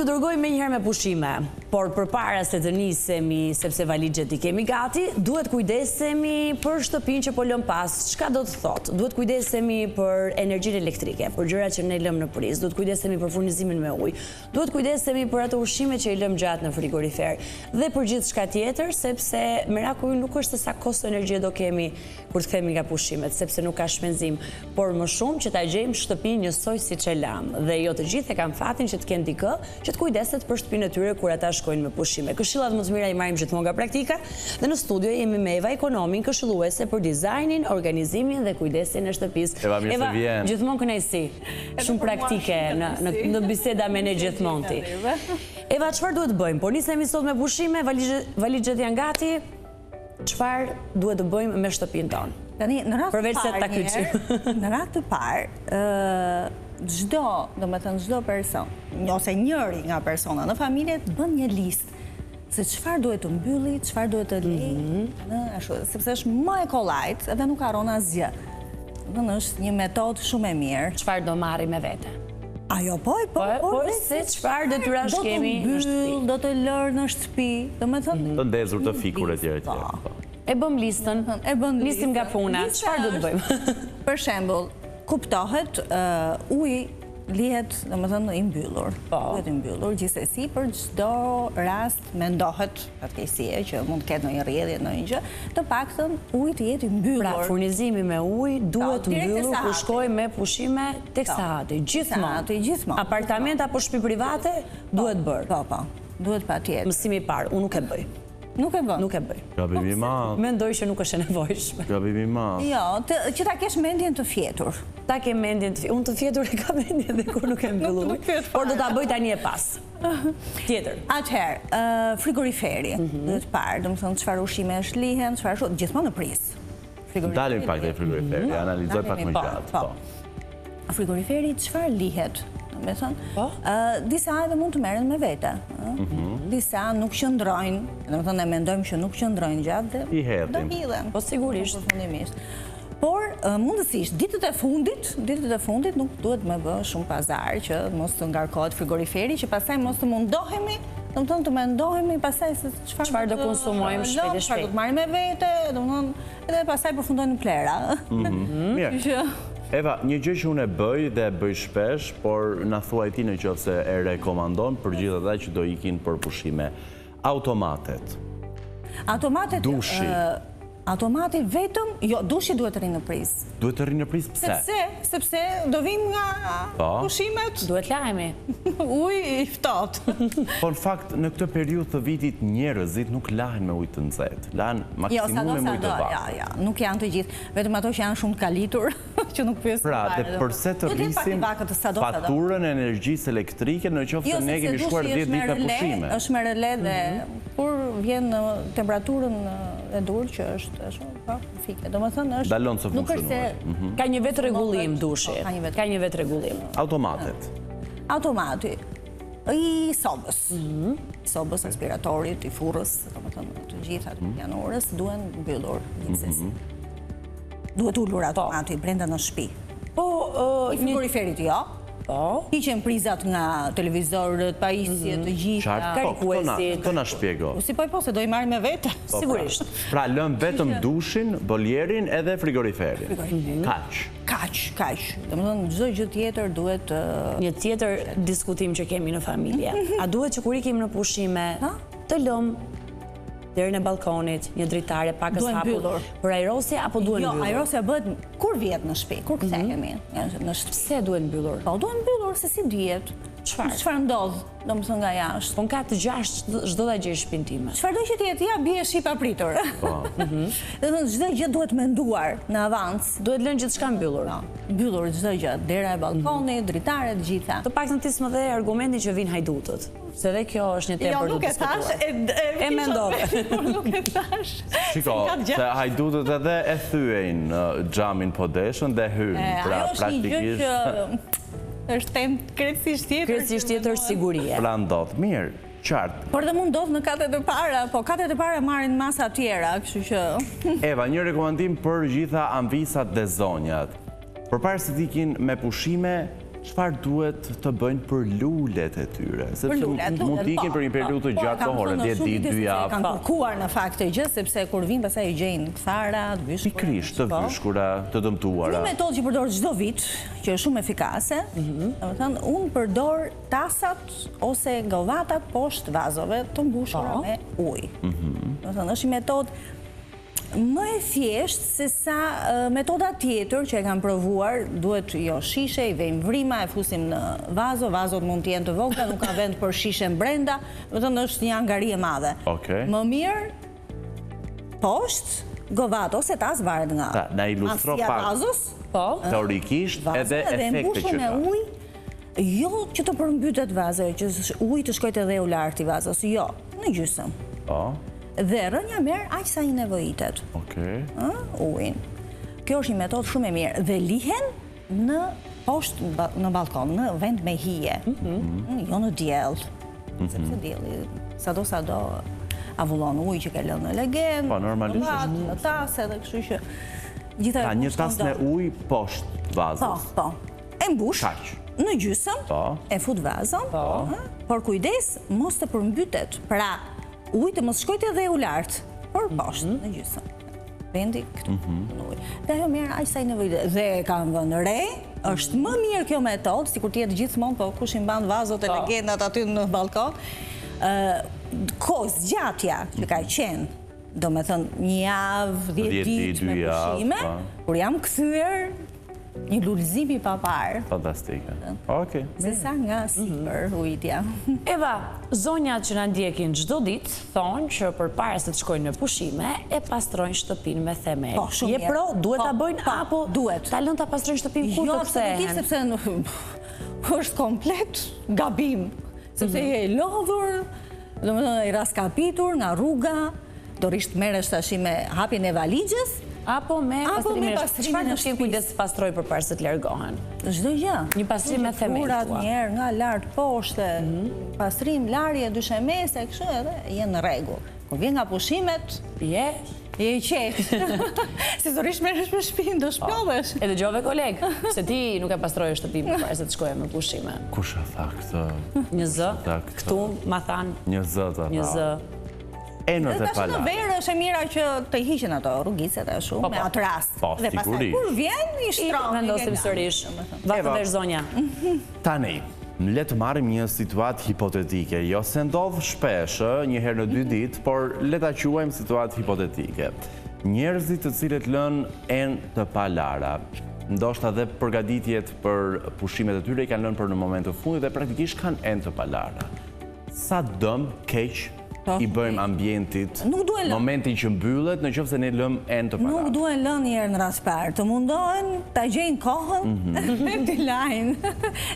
t'u dërgoj me njëherë me pushime, por përpara se të nisemi, sepse valixhet i kemi gati, duhet kujdesemi për shtëpinë që po lëm pas. Çka do të thotë? Duhet kujdesemi për energjinë elektrike, për gjërat që ne lëm në prizë, duhet kujdesemi për furnizimin me ujë, duhet kujdesemi për ato ushqime që i lëm gjatë në frigorifer dhe për gjithçka tjetër, sepse mirakulli nuk është se sa kosto energjie do kemi kur të kthehemi nga pushimet, sepse nuk ka shpenzim, por më shumë që ta gjejmë shtëpinë njësoj siç e lam, dhe jo të gjithë e kanë fatin që të kenë dikë që të kujdeset për shtëpinë e tyre kur ata shkojnë me pushime. Këshillat më të mira i marrim gjithmonë nga praktika dhe në studio jemi me Eva Ekonomin, këshilluese për dizajnin, organizimin dhe kujdesin e shtëpisë. Eva, gjithmonë kënaqësi. Shumë praktike në biseda me ne gjithmonë ti. Eva, çfarë duhet bëjmë? Po nisemi sot me pushime, valixhet janë gati. Çfarë duhet të bëjmë me shtëpinë tonë? Tani, në rast të parë, çdo person, ose njëri nga persona në familje të bën një listë se çfarë duhet të mbylli, çfarë duhet të lejë, sepse është më e kollajt edhe nuk harron asgjë. Është një metodë shumë e mirë. Çfarë do marrim me vete? Ajo po, se çfarë detyrash kemi në shtëpi? Do të lërë në shtëpi, të ndezur, të fikur etj. E bëm listën, nisim nga puna, çfarë do të bëjmë? Për shembull, kuptohet uji lihet, domethënë, i mbyllur. Duhet i mbyllur gjithsesi për çdo rast mendohet fatkeqësie që mund të ketë ndonjë rrjedhje, ndonjë gjë, të paktën uji të jetë i mbyllur. Pra, furnizimi me ujë duhet mbyllur kur shkojmë me pushime tek sahati, gjithmonë. Apartament apo shtëpi private duhet bërë. Po, duhet patjetër. Mësimi i parë, unë nuk e bëj. Nuk e bën. Nuk e bëj. Gabim i madh. Mendoj që nuk është e nevojshme. Gabim i madh. Jo, që ta kesh mendjen të fjetur. Ta kem mendjen të fjetur. Unë të fjetur e kam mendjen dhe kur nuk e mbyllur. Por do ta bëj tani e pas. Tjetër. Atëherë, frigoriferi. Duhet parë, domethënë çfarë ushqime lihen, çfarë gjithmonë në prizë. Dalim pak te frigoriferi, analizoj pak më gjatë. Frigoriferi çfarë lihet? Disa edhe mund të merren me vete. Disa nuk qëndrojnë, domethënë ne mendojmë që nuk qëndrojnë gjatë dhe do hidhen. Po sigurisht. Por mundësisht ditët e fundit nuk duhet më bë shumë pazar që mos të ngarkohet frigoriferi, që pastaj mos të mundohemi, domethënë të mendohemi pastaj se çfarë do konsumojmë shpejt e shpejt. Çfarë do të marrim me vete, domethënë edhe pastaj përfundojnë në plera. Mirë. Eva, një gjë që unë e bëj dhe e bëj shpesh, por na thuaj ti në qoftë se e rekomandon për gjithë ata që do ikin për pushime. Automatet. Dushi. Automati vetëm, jo, dushi duhet të rinë në prizë. Duhet të rinë në prizë, pse? Sepse do vim nga pushimet. Duhet lajmi. Uj i ftohtë. Po në fakt, në këtë periudhë të vitit njerëzit nuk lahen me ujë të nxehtë. Lahen maksimum me ujë të vakut. Jo, nuk janë të gjithë. Vetëm ato që janë shumë kalitur, që nuk pyesin fare. Pra, dhe përse të rrisim faturën e energjisë elektrike në qoftë se ne kemi shkuar 10 ditë në pushime? Është me rele dhe kur vjen në temperaturën e dur që është shumë fike. Domethënë është dalon të funksionuar. Ka një vetë rregullim dushi. Ka një vetë rregullim. Automatet. Automati i sobës. Sobës, aspiratorit, i furrës, domethënë të gjitha të pianorës duhen mbyllur gjithsesi. Duhet ulur automati brenda në shtëpi. Po, i frigoriferit jo. Hiqen prizat nga televizorët, pajisjet, të gjitha, karikuesit. Të na shpjego. Si po se do i marrim me vete. Sigurisht. Pra lëm vetëm dushin, bolierin edhe frigoriferin. Kaq. Domethënë çdo gjë tjetër duhet një tjetër diskutim që kemi në familje. A duhet që kur ikim në pushime të lëm deri në balkonit, një dritare pakës hapur për ajrosje apo duhet mbyllur? Jo, ajrosja bëhet kur vjet në shtëpi, kur kthehemi në shtëpi. Pse duhet mbyllur? Po duhet mbyllur se si dihet. Çfarë ndodh, domethënë nga jashtë? Po ka të gjashtë çdo ta gjej shtëpinë time. Çfarë do që të jetë, ja bie shi pa pritur. Po. Domethënë çdo gjë duhet menduar në avans. Duhet lënë gjithçka mbyllur. Mbyllur çdo gjë, dera e balkonit, dritare, të gjitha. Të paktën ti s'më dhe argumentin që vijnë hajdutët. Se dhe kjo është një temë për të diskutuar. E mendove. Nuk e thash. Shiko, se hajdutët edhe e thyejnë xhamin podeshën dhe hynë. Pra praktikisht është temë krejtësisht tjetër sigurie. Pra ndodh mirë. Qartë. Por dhe mund ndodh në katet e para, po katet e para marrin masa tjera, kështu që... Eva, një rekomandim për gjitha anvisat dhe zonjat. Përpara se t'ikin me pushime, çfarë duhet të bëjnë për lulet e tyre? Sepse mund t'ikin për një periudhë të gjatë kohore, 10 ditë, 2 javë. Kanë kërkuar në fakt të gjë, sepse kur vinë pastaj i gjejnë thara, të vyshkura. Pikërisht, të vyshkura, të dëmtuara. Një metodë që përdor çdo vit, që është shumë efikase, domethënë unë përdor tasat ose govatat poshtë vazove të mbushura me ujë. Domethënë është një metodë më e thjesht se sa metoda tjetër që e kam provuar, duhet jo shishe, i vejmë vrima, e fusim në vazo, vazot mund t'jenë të vogla, nuk ka vend për shishe brenda, domethënë është një angari e madhe. Më mirë poshtë govat ose tas varet nga na ilustro pak teorikisht edhe efekte që ka. Jo që të përmbytet vazo, që uji të shkojtë edhe u lartë i vazos, jo, në gjysëm. Dhe rënja merë aq sa i nevojitet. Ujin. Kjo është një metodë shumë e mirë. Dhe lihen në poshtë në balkon, në vend me hije. Jo në diell. Sepse dielli sado avullon ujë që ka lënë në legen, në tasë edhe kështu që gjitha një tas me ujë poshtë vazës. Po. E mbush në gjysëm, e fut vazën, por kujdes mos të përmbytet. Pra ujë të mos shkojtë edhe u lartë, por poshtë në gjysëm. Vendi këtu në ujë. Dhe ajo merr aq sa i nevojitet. Dhe kam vënë re, është më mirë kjo metodë, sikur të jetë gjithmonë, po kush i mban vazot e legendat aty në balkon. Kohë zgjatja që ka qenë, domethënë një javë, 10 ditë me pushime, kur jam kthyer një lullëzimi pa parë. Fantastike. Okej. Se sa nga sipër ujitja. Eva, zonjat që na ndjekin çdo ditë thonë që përpara se të shkojnë në pushime e pastrojnë shtëpinë me themel. Je pro, duhet ta bëjnë apo duhet ta lënë ta pastrojnë shtëpinë kur të kthehen? Jo, sepse është komplet gabim. Sepse je i lodhur, domethënë i raskapitur nga rruga, dorisht merresh tash me hapjen e valixhes. Apo me pastrimin. Çfarë do të kujdes pastroj përpara se të largohen? Çdo gjë. Një pastrim me themel. Kurat një herë nga lart poshtë, pastrim, larje, dyshemese, kështu edhe je në rregull. Kur vjen nga pushimet, je i qetë. Se dorisht merresh me shtëpinë, do shplovesh. E dëgjove koleg, se ti nuk e pastroje shtëpinë përpara se të shkoje me pushime. Kush e tha këtë? Një zë. Ktu ma than. Një zë ta tha. Një zë. Enët e pala. Në verë është e mira që të hiqen ato rrugicet e shumë me atë rast. Dhe pastaj kur vjen i shtrohen. Vendosim sërish. Vatë vesh zonja. Tani, le të marrim një situatë hipotetike. Jo se ndodh shpesh, një herë në 2 ditë, por le ta quajmë situatë hipotetike. Njerëzit të cilët lënë enë të palara, ndoshta dhe përgatitjet për pushimet e tyre i kanë lënë për në moment të fundit dhe praktikisht kanë enë të palara. Sa dëm keq i bëjmë ambientit momentin që mbyllet në qoftë se ne lëm enë të palara. Nuk duhen lënë një herë në rast parë, të mundohen ta gjejnë kohën e t'i lajnë.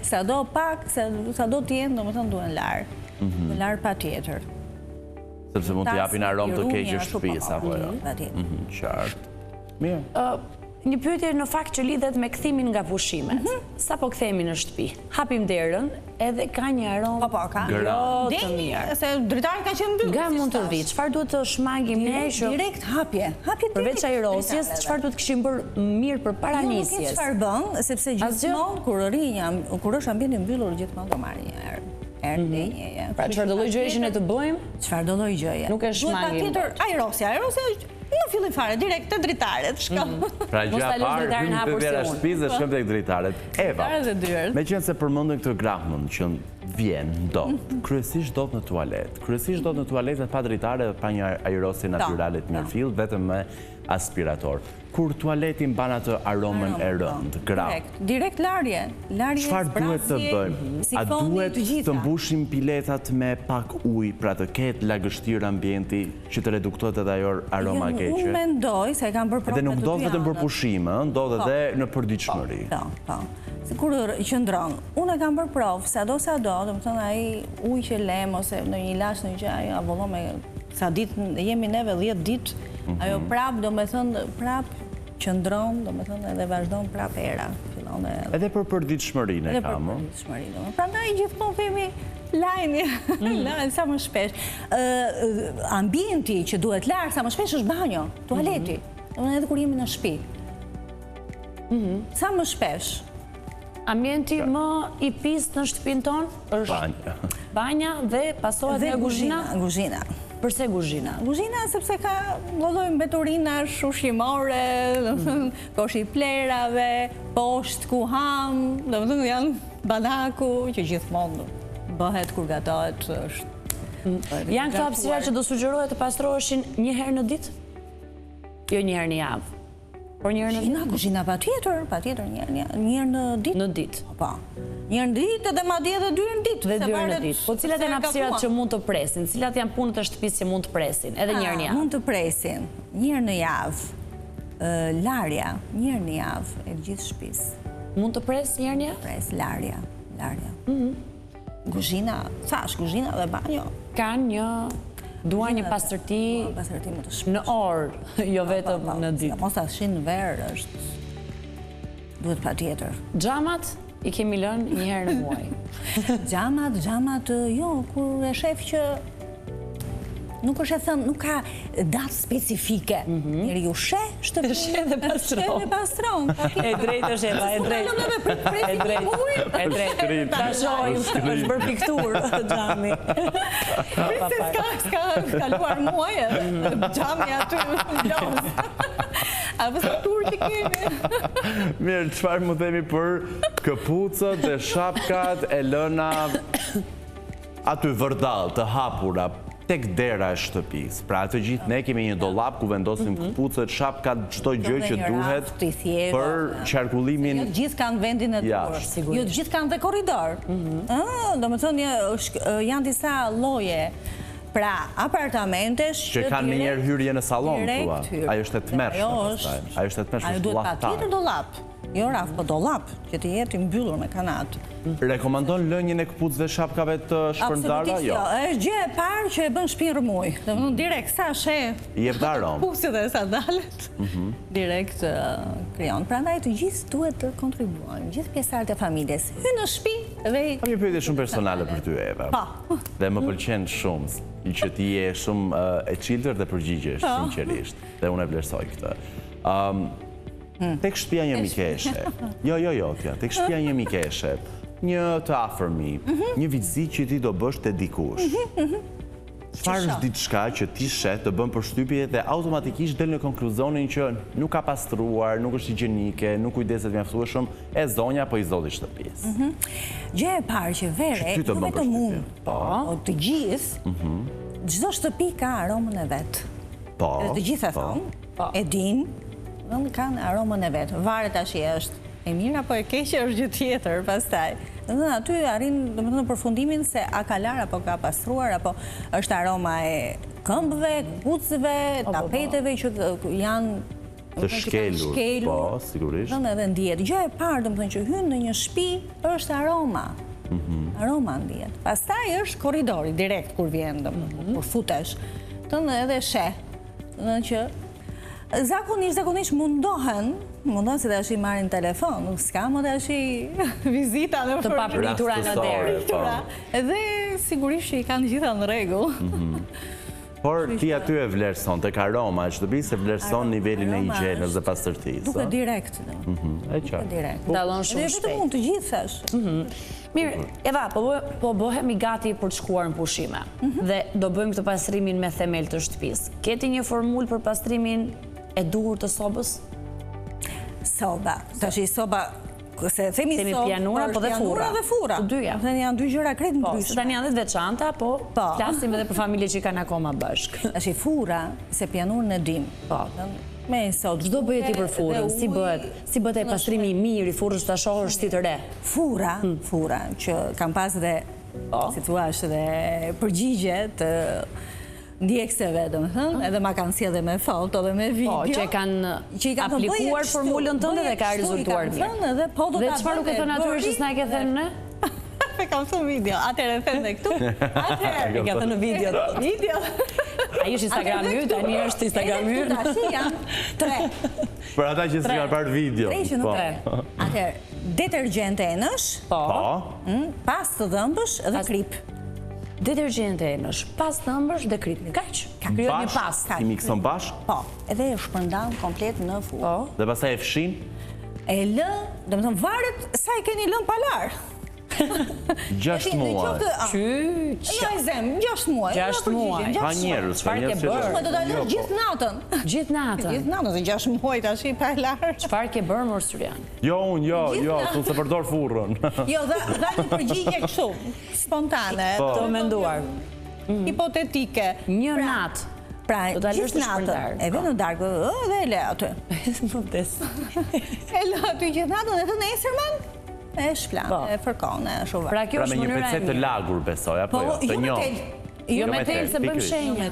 Sado pak, sado të jenë, domethënë duhen larë. Larë patjetër. Sepse mund t'i japin aromë të keqe shtëpisë apo jo. Qartë. Mirë. Një pyetje në fakt që lidhet me kthimin nga pushimet. Sa po kthehemi në shtëpi, hapim derën edhe ka një aromë të mirë. Se dritari ka qenë mbyllur. Nga mund të vi, çfarë duhet të shmangim ne që direkt hapje. Përveç ajrosjes, çfarë duhet kishim bërë mirë përpara nisjes? Jo, çfarë bën, sepse gjithmonë kur është ambienti mbyllur gjithmonë do marrë një herë. Pra çfarë do lloj gjëje që ne të bëjmë? Çfarë do lloj gjëje? Nuk e shmangim. Patjetër ajrosja në fillim fare, direkt të dritaret, shko. Pra gjëja parë, hymë të vera shtëpisë dhe shkëm tek dritaret. Eva, me qenë se përmendën këtë grahmën që vjen, ndodh, kryesisht ndodh në tualet. Kryesisht ndodh në tualet dhe pa dritare dhe pa një ajrosje natyrale të mirëfill, vetëm me aspirator. Kur tualeti mban atë aromën e rëndë, grahë. Direkt larje. Çfarë duhet të bëjmë? A duhet të mbushim piletat me pak ujë, pra të ketë lagështirë ambienti që të reduktohet edhe ajo aroma keqe? Unë mendoj se e kam bërë provë. Edhe nuk ndodh vetëm për pushime, ndodh edhe në përditshmëri. Po. Kur qëndron, unë e kam bërë provë, sado, domethënë ai ujë që lem ose në një ilaç në gjë, ajo avullon me sa ditë jemi neve 10 ditë, ajo prap, domethënë prap qëndron, domethënë edhe vazhdon prap era. Edhe për përditshmërinë e kam. Edhe për përditshmërinë. Prandaj gjithmonë themi lajni sa më shpesh. Ambienti që duhet larë sa më shpesh është banjo, tualeti. Edhe kur jemi në shtëpi. Sa më shpesh. ambienti më i pist në shtëpinë tonë është banja dhe pasohet nga kuzhina? Kuzhina. Përse kuzhina? Kuzhina sepse ka lloj mbeturinash ushqimore, koshi i plerave, poshtë ku ham, domethënë janë banaku që gjithmonë bëhet kur gatohet është. Janë këto hapësira që do sugjerohet të pastroheshin një herë në ditë? Jo një herë në javë. Por një herë në ditë? Kuzhina patjetër, një herë në ditë. Në ditë. Po. Një herë në ditë edhe madje edhe 2 herë në ditë. Dhe 2 herë në ditë. Po cilat janë hapësirat që mund të presin? Cilat janë punët e shtëpisë që mund të presin? Edhe një herë në javë. Mund të presin një herë në javë. Larja, një herë në javë e gjithë shtëpisë. Mund të pres një herë në javë? Pres larja. Kuzhina, kuzhina dhe banjo. Kanë një, duan një pastërti më të shpeshtë. në orë, jo vetëm në ditë. Mos ashin në verë është, duhet patjetër. Xhamat i kemi lënë një herë në muaj. Xhamat, jo, kur e shef që nuk është e thënë, nuk ka datë specifike. Njëri ju shtëpi. Sheh dhe pastron. E drejtë është Eva, e drejtë. E drejtë. Ta shohim, është bërë pikturë xhami. Se s'ka kaluar muaj edhe xhami aty los. A vës pikturë që kemi? Mirë, çfarë më themi për këpucët e shapkat e lëna aty vërdall të hapura tek dera e shtëpisë. Pra të gjithë ne kemi një dollap ku vendosim këpucët, shapkat, çdo gjë që duhet për qarkullimin. Jo të gjithë kanë vendin e dur. Jo të gjithë kanë dhe korridor. Domethënë janë disa lloje. Pra, apartamentesh që kanë njëherë hyrje në sallon thua. Ajo është e tmerrshme pastaj. Ajo është e tmerrshme. Ajo duhet patjetër dollap. Jo raf, po dollap, që të jetë i mbyllur me kanat. Rekomandon lënien e këpucëve shapkave të shpërndarë? Jo. Është gjë e parë që e bën shtëpinë rrëmuj. Domethënë direkt sa sheh. Jep aromë. Këpucët e sandalet. Direkt krijon. Prandaj të gjithë duhet të kontribuojnë, gjithë pjesëtarët e familjes. Hynë në shtëpi dhe Kam një pyetje shumë personale për ty, Eva. Po. Dhe më pëlqen shumë që ti je shumë e çiltër dhe përgjigjesh sinqerisht. Dhe unë e vlerësoj këtë. Tek shtëpia një mikeshe. Jo, tja. Tek shtëpia një mikeshe. Një të afërmi. Një vizit që ti do bësh te dikush. Çfarë është diçka që ti sheh të bën përshtypje dhe automatikisht del në konkluzionin që nuk ka pastruar, nuk është higjienike, nuk kujdeset mjaftueshëm e zonja apo i zoti shtëpisë. Gjë e parë që vere, jo vetëm unë, po të gjithë, çdo shtëpi ka aromën e vet. Po. Dhe të gjithë e thonë, e dinë, kanë aromën e vet. Varet tash është e mirë apo e keqe është gjë tjetër pastaj. Domethënë aty arrin domethënë në përfundimin se a ka lar apo ka pastruar apo është aroma e këmbëve, këpucëve, tapeteve që janë të shkelur. Po, sigurisht. Domethënë edhe ndihet. Gjë e parë domethënë që hyn në një shtëpi është aroma. Aroma ndihet. Pastaj është korridori direkt kur vjen domethënë kur futesh. Tonë edhe sheh. Domethënë që zakonisht mundohen se tash i marrin telefon, nuk s'ka më tash vizita në të papritura në derë. Edhe sigurisht që i kanë gjitha në rregull. Por ti aty e vlerëson tek aroma e shtëpisë, se vlerëson nivelin e higjienës dhe pastërtisë. Duke direkt. E qartë. Dallon shumë shpejt. Vetëm mund të gjithë thash. Mirë, Eva, po bëhemi gati për të shkuar në pushime. Dhe do bëjmë këtë pastrimin me themel të shtëpisë. Keti një formulë për pastrimin e duhur të sobës? Soba. Tash soba, se themi sobë, pianura po dhe fura. Dhe fura. Të dyja. Thënë janë dy gjëra krejt ndryshme. Po, tani janë dhe veçanta, po flasim edhe për familje që kanë akoma bashkë. Tash fura, se pianurën e dim. Po. Me sot. Çdo bëhet i për furrën, si bëhet ai pastrimi i mirë i furrës ta shohësh si të re. Fura, që kam pas dhe, si thua, dhe përgjigje të ndjekseve, domethënë, edhe ma kanë sjellë me foto dhe me video. Po, që kanë aplikuar formulën tënde dhe ka rezultuar mirë. Dhe çfarë nuk e thënë atyre që s'na e ke thënë ne? E kam thënë video, atëherë e them dhe këtu. Atëherë e ka thënë në video. Video. Ai është Instagram yt, tani është Instagram yt. Tash janë 3. Për ata që s'kan parë video. Atëherë, detergjente enësh, pastë të dhëmbësh dhe krip. Detergjente enësh, pastë të dhëmbësh dhe krip. Kaq. Krijohet një pastë. I mikson bashkë? Po, edhe e shpërndan komplet në furrë. Dhe pastaj e fshin? E lë, domethënë varet sa e keni lënë palar. 6 muaj. Jo e zem, 6 muaj. 6 muaj. Ka njerëz, ka njerëz që Do ta lënë gjithë natën. Gjithë natën. Gjithë natën, se 6 muaj tash i palar. Çfarë ke bërë mor Surian? Jo, unë se përdor furrën. Jo, dha një përgjigje kështu, spontane. Të menduar. Hipotetike. Një natë. Pra, Do ta lësh gjithë të natën. E vjen në darkë, dhe e le aty. E le aty gjithë natën dhe të nesërmen e shplan, e fërkon, e shuvar. Pra kjo Pra me është një mënyra e pecet të mirë. lagur besoj, apo jo? Të njohë. Jo me tel se bën shenja.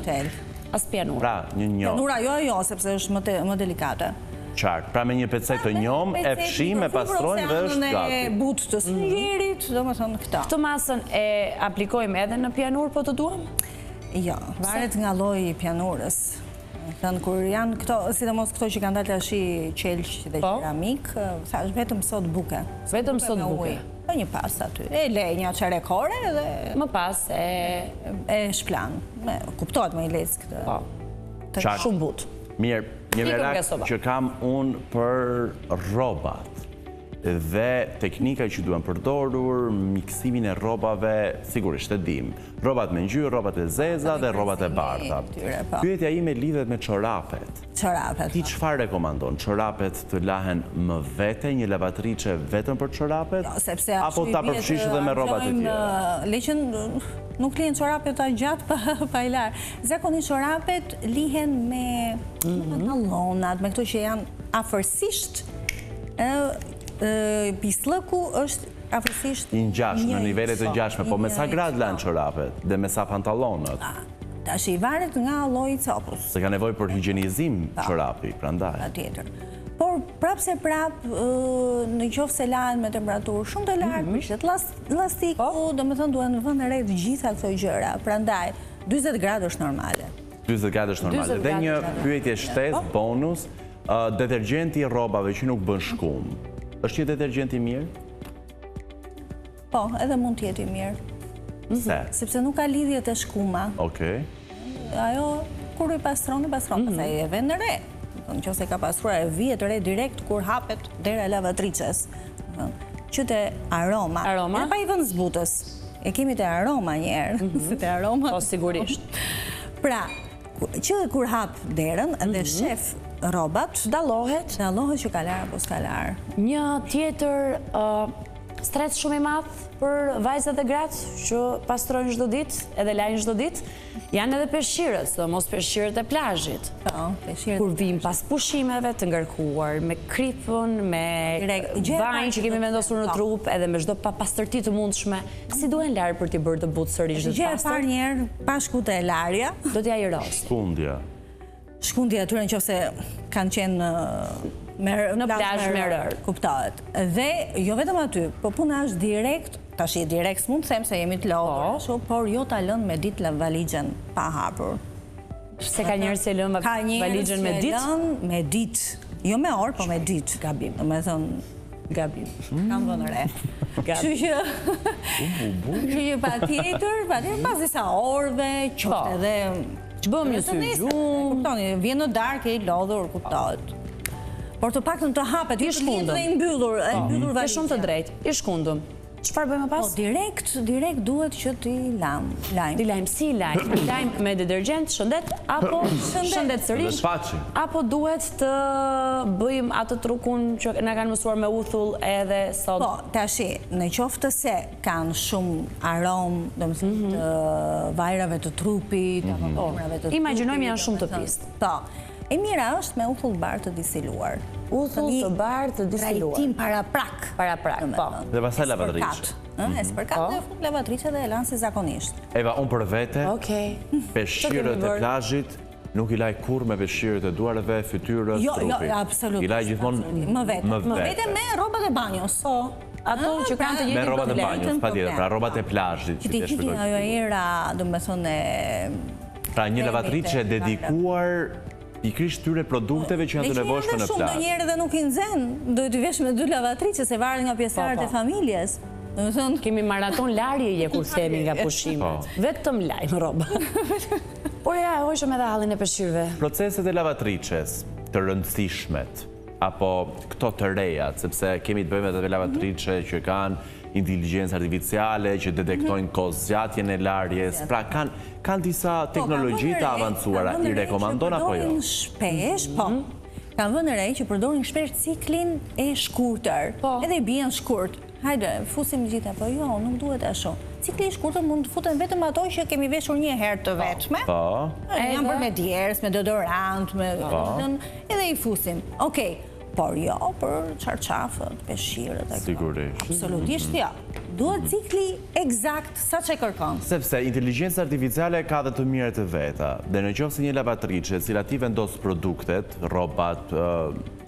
As pianur. Pra, një njohë. Pianura jo, sepse është më delikate. Qartë. Pra me një pecet të njohë, e fshim, e pastrojnë dhe është gati. E butë të sinjerit, do më thënë këta. Këtë masën e aplikojmë edhe në pianur po të duam? Jo, varet nga lloji i pianurës. Thënë, kur janë këto, sidomos këto që kanë dalë tash qelq dhe keramik, thash vetëm sot buke. Vetëm sot buke. Po një pas aty. E le një çerekore dhe më pas e shplan. Kuptohet më i lezë këtë. Po. Shumë butë. Mirë, një merak që kam unë për rrobat dhe teknika që duhen përdorur, miksimin e rrobave, sigurisht e dim. Rrobat me ngjyrë, rrobat e zeza dhe rrobat e bardha. Pyetja ime lidhet me çorapet. Çorapet. Ti çfarë rekomandon? Çorapet të lahen më vete, një lavatriçe vetëm për çorapet? Apo ta përfshish edhe me rrobat e tjera? Leqen nuk lihen çorapet gjatë pa i larë. Zakonisht çorapet lihen me pantallonat, me këto që janë afërsisht pislëku është afërsisht i ngjashme, në nivelet të ngjashme, po me sa grad lanë çorapet dhe me sa pantallonat? Tash i varet nga lloji i copës. Se ka nevojë për higjienizim çorapi, prandaj. Patjetër. Por prapse në qoftë se lahen me temperaturë shumë të lartë, prishet llastiku, domethënë duhen në vend të re të gjitha këto gjëra. Prandaj 40 gradë është normale. 40 gradë është normale. Dhe një pyetje shtesë, bonus, detergjenti i rrobave që nuk bën shkum. Është një detergjent i mirë? Po, edhe mund të jetë i mirë. Se? Sepse nuk ka lidhje të shkuma. Okej. Ajo, kur i pastron, pastaj e vën në re. Nëse ka pastruar e vihet re direkt kur hapet dera e lavatriçes. Që te aroma. Aroma? E pa i vënë zbutës. E kemi te aroma një herë. Se te aroma. Po, sigurisht. Pra, që kur hap derën dhe shef rrobat, dallohet që kalar apo s'kalar. Një tjetër stres shumë i madh për vajzat e gratë që pastrojnë çdo ditë edhe lajnë çdo ditë, janë edhe peshqirët, sidomos peshqirët e plazhit. Po, peshqirët. Kur vijmë pas pushimeve të ngarkuar, me kripën, me vajin që kemi vendosur në trup, edhe me çdo papastërti të mundshme, si duhen larë për t'i bërë të butë sërish dhe të pastër? Gjë e parë një herë, pa shkute e larja. Do t'ja i rosti. Shkundja atyre nëse kanë qenë në plazh me rër. Kuptohet. Dhe jo vetëm aty, po puna është direkt, tash i direkt s'mund të them se jemi të lodhur, por jo ta lënë me ditë valigjen pa hapur. Se ka njerëz që lënë valigjen me ditë? Ka njerëz që lënë me ditë, jo me orë, po me ditë. Gabim. Domethënë gabim. Kam vënë re. Kështu që patjetër, pas disa orëve, qoftë edhe që bëm një sy gjumë, vjen në darkë e i lodhur, kuptohet. Por të paktën të hapet, i shkundëm. Dhe i mbyllur Ke shumë të drejtë, i shkundëm. Çfarë bëjmë pas? Direkt duhet që t'i lajmë. T'i lajmë, si lajmë? Lajmë me detergjent, shëndet, apo shëndet sërish, apo duhet të bëjmë atë trukun që na kanë mësuar me uthull edhe sot? Po, tashi, në qoftë se kanë shumë aromë, domethënë të vajrave të trupit, apo vajrave të trupit. Imagjinojmë janë shumë të pistë. Po. E mira është me uthull bardhë të distiluar. Uthull të bardhë të distiluar. Trajtim paraprak. Paraprak, po. Dhe pastaj lavatriçe. Spërkat dhe fut lavatriçe dhe e lanë si zakonisht. Eva, unë për vete, peshqirët e plazhit, nuk i laj kur me peshqirët e duarve, fytyrës, trupit. Jo, absolutisht. I laj gjithmonë më vete me rrobat e banjos. Ato që kanë të me rrobat e banjos, patjetër, pra rrobat e plazhit. Që ti hiqin ajo era, domethënë pra një lavatriçe dedikuar pikërisht tyre produkteve që janë të nevojshme në plazh. Shumë njerëz dhe nuk i nxen, duhet i vesh me 2 lavatriçe se varet nga pjesëtarët e familjes. Domethënë kemi maraton larjeje kur themi nga pushimet. Vetëm lajm rroba. Por ja, hoqëm edhe hallin e peshqirëve. Proceset e lavatriçes të rëndësishmet, apo këto të rejat, sepse kemi të bëjmë edhe lavatriçe që kanë inteligjencë artificiale, që detektojnë kozgjatjen e larjes, pra kanë disa teknologji të avancuara, i rekomandon apo jo? Shpesh, po. Kanë vënë re që përdorin shpesh ciklin e shkurtër, edhe i bien shkurt. Hajde, fusim gjitha, po jo, nuk duhet ashtu. Cikli i shkurtër mund të futen vetëm ato që kemi veshur një herë të vetme. Po. Janë për me djerës, me deodorant, edhe i fusim. Okej, por jo për çarçafët, peshqirët. Sigurisht. Absolutisht jo. Duhet cikli eksakt sa që kërkon. Sepse inteligjenca artificiale ka dhe të mirët e veta. Dhe në qoftë se një lavatriçe, cila ti vendos produktet, rrobat,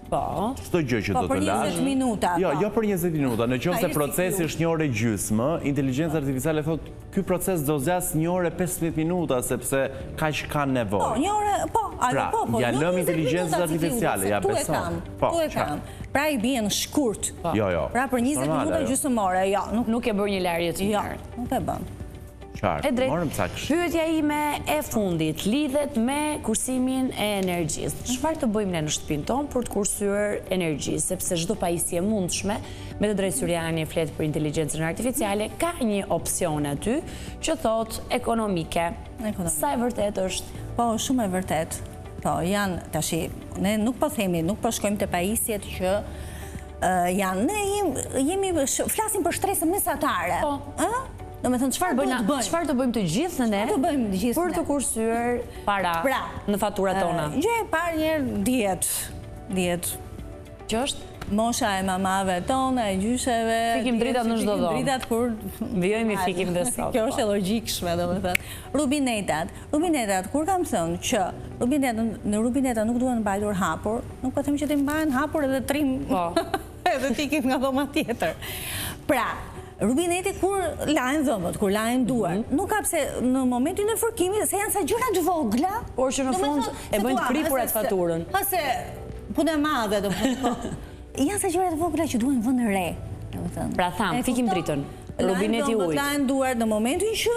çdo gjë që do të lash. Për 20 minuta. Jo për 20 minuta. Në qoftë se procesi është 1 orë gjysmë, inteligjenca artificiale thotë ky proces do zgjas 1 orë 15 minuta sepse kaq kanë nevojë. Po, 1 orë, po. Pra, ja lëm inteligjencës artificiale, ja beson. Tu e kam. Pra i bien shkurt. Jo. Pra për 20 minuta gjysmore, jo. Nuk e bërë një larje të mirë. Jo, nuk e bën. E drejt, pyetja ime e fundit lidhet me kursimin e energjisë. Çfarë të bëjmë ne në shtëpinë tonë për të kursyer energji, sepse çdo pajisje e mundshme, me të drejtë Syriani flet për inteligjencën artificiale, ka një opsion aty që thot ekonomike. Sa e vërtet është? Po, shumë e vërtet. Po, janë tashi, ne nuk po themi, nuk po shkojmë te pajisjet që janë, ne flasim për stresën mesatare. Do me thënë, qëfar të bëjmë të gjithë në ne për të kursyer para në faturat tona? Gjë e parë njerë djetë. Që është? Mosha e mamave tona, e gjysheve. Fikim dritat në çdo dhomë. Dritat kur... Vjojmë i fikim dhe sot. Kjo është e logjikshme, do me thënë. Rubinetat, kur kam thënë që në rubineta nuk duhen mbajtur hapur, nuk po them që ti mbahen hapur edhe trim, edhe tikim nga dhoma tjetër. Pra, rubineti kur lajnë dhëmbët, kur lajnë duar, nuk ka pse në momentin e fërkimit, se janë sa gjëra të vogla. Por që në fund e bëjnë të kripurat faturën. Ose punë e madhe, janë sa gjëra të vogla që duhen vënë re. Pra thamë, fikim dritën. Rubineti ujtë. Lajnë duar në momentin që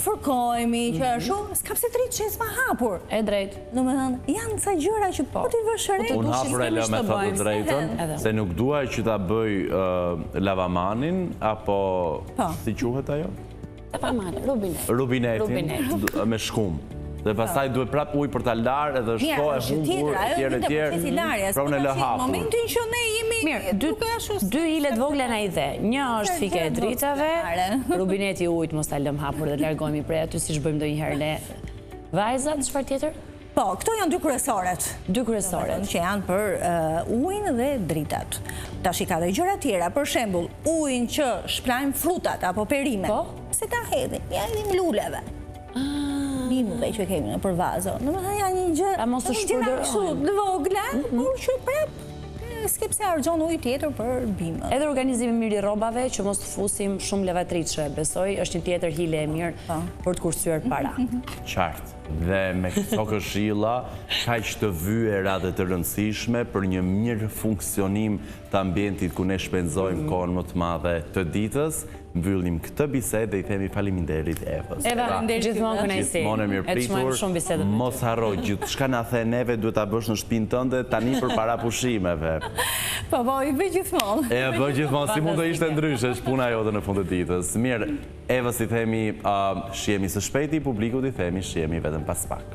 fërkojmi, që ashtu, s'ka pse dritë që s'ma hapur. E drejt. Në me thënë, janë sa gjëra që po t'i vëshëre. Unë hapur e lë me thotë drejtën, se nuk duaj që ta bëj lavamanin, apo si quhet ajo? Lavamanin, rubinetin me shkum. Dhe pastaj duhet prap ujë për ta larë edhe shko e humbur, tjere. Pra unë e lë hapur. Momentin që ne jemi... Mirë, dy hilet vogla na i dhe. Një është fike e dritave, rubineti ujtë mos ta lëm hapur dhe largojmë prej aty si shbëjmë ndonjëherë le. Vajzat, çfarë tjetër? Po, këto janë dy kryesoret. Dy kryesoret. Që janë për ujin dhe dritat. Tash i ka dhe gjëra tjera, për shembull, ujin që shplajmë frutat apo perimet. Se ta hedhin, janë luleve. Limuve që kemi në për vazo. Në më thënë janë një gjëra në vogla, por që prap s'ke pse argjon ujë tjetër për bimët. Edhe organizimi mirë i rrobave që mos të fusim shumë lavatriçe, besoj, është një tjetër hile e mirë për të kursyer para. Qartë. Dhe me këto këshilla, kaq të vyera dhe të rëndësishme për një mirë funksionim të ambientit ku ne shpenzojmë kohën më të madhe të ditës, mbyllim këtë bisedë dhe i themi faleminderit Evës. Eva, gjithmonë kënaqësi. Gjithmonë e mirëpritur. Mos harro gjithçka na the neve duhet ta bësh në shtëpinë tënde tani përpara pushimeve. Po, i bëj gjithmonë. E bëj gjithmonë, si mund të ishte ndryshe, është puna jote në fund të ditës. Mirë, Evës i themi shihemi së shpejti, publikut i themi shihemi vetëm pas pak.